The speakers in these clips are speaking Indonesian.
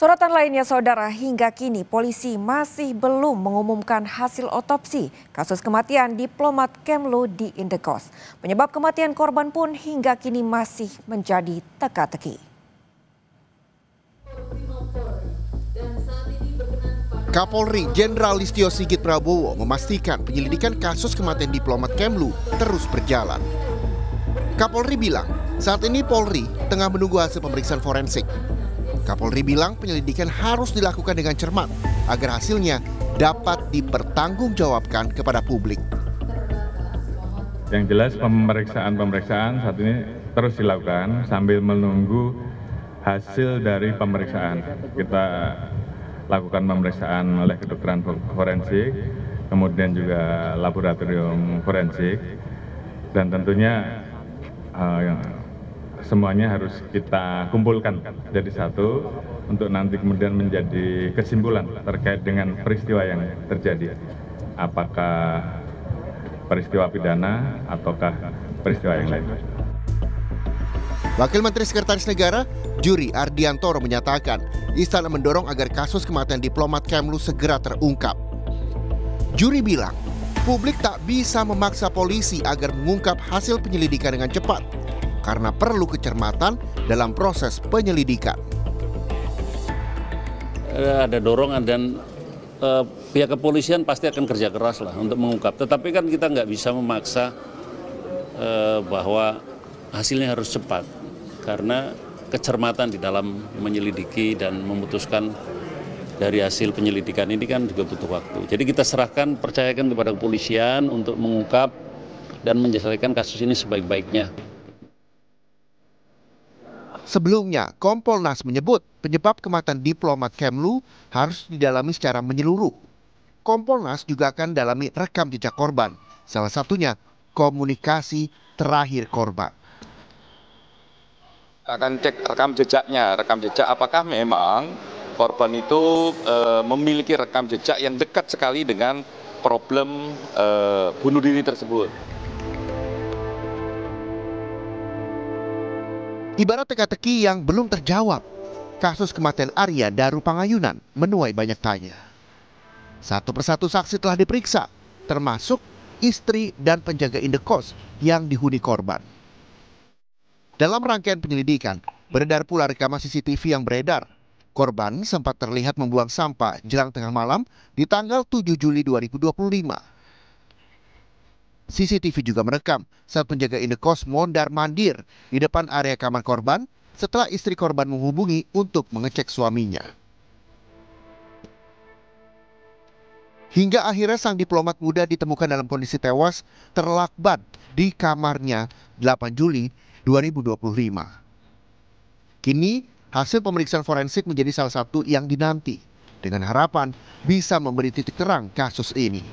Sorotan lainnya saudara, hingga kini polisi masih belum mengumumkan hasil otopsi kasus kematian diplomat Kemlu di Indekos. Penyebab kematian korban pun hingga kini masih menjadi teka-teki. Kapolri Jenderal Listio Sigit Prabowo memastikan penyelidikan kasus kematian diplomat Kemlu terus berjalan. Kapolri bilang saat ini Polri tengah menunggu hasil pemeriksaan forensik. Kapolri bilang penyelidikan harus dilakukan dengan cermat agar hasilnya dapat dipertanggungjawabkan kepada publik. Yang jelas pemeriksaan saat ini terus dilakukan sambil menunggu hasil dari pemeriksaan. Kita lakukan pemeriksaan oleh kedokteran forensik, kemudian juga laboratorium forensik, dan tentunya semuanya harus kita kumpulkan jadi satu untuk nanti kemudian menjadi kesimpulan terkait dengan peristiwa yang terjadi. Apakah peristiwa pidana ataukah peristiwa yang lain. Wakil Menteri Sekretaris Negara Juri Ardiantoro menyatakan istana mendorong agar kasus kematian diplomat Kemlu segera terungkap. Juri bilang publik tak bisa memaksa polisi agar mengungkap hasil penyelidikan dengan cepat karena perlu kecermatan dalam proses penyelidikan. Ada dorongan dan pihak kepolisian pasti akan kerja keras lah untuk mengungkap. Tetapi kan kita nggak bisa memaksa bahwa hasilnya harus cepat karena kecermatan di dalam menyelidiki dan memutuskan dari hasil penyelidikan ini kan juga butuh waktu. Jadi kita serahkan, percayakan kepada kepolisian untuk mengungkap dan menyelesaikan kasus ini sebaik-baiknya. Sebelumnya, Kompolnas menyebut penyebab kematian diplomat Kemlu harus didalami secara menyeluruh. Kompolnas juga akan dalami rekam jejak korban, salah satunya komunikasi terakhir korban. Akan cek rekam jejak apakah memang korban itu memiliki rekam jejak yang dekat sekali dengan problem bunuh diri tersebut. Ibarat teka-teki yang belum terjawab, kasus kematian Arya Daru Pangayunan menuai banyak tanya. Satu persatu saksi telah diperiksa, termasuk istri dan penjaga indekos yang dihuni korban. Dalam rangkaian penyelidikan, beredar pula rekaman CCTV yang beredar. Korban sempat terlihat membuang sampah jelang tengah malam di tanggal 7 Juli 2025. CCTV juga merekam saat penjaga indekos mondar-mandir di depan area kamar korban setelah istri korban menghubungi untuk mengecek suaminya. Hingga akhirnya sang diplomat muda ditemukan dalam kondisi tewas terlakban di kamarnya 8 Juli 2025. Kini hasil pemeriksaan forensik menjadi salah satu yang dinanti dengan harapan bisa memberi titik terang kasus ini.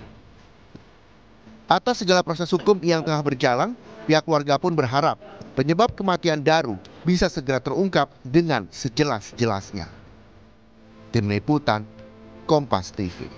Atas segala proses hukum yang tengah berjalan, pihak keluarga pun berharap penyebab kematian Daru bisa segera terungkap dengan sejelas-jelasnya. Tim Liputan, Kompas TV.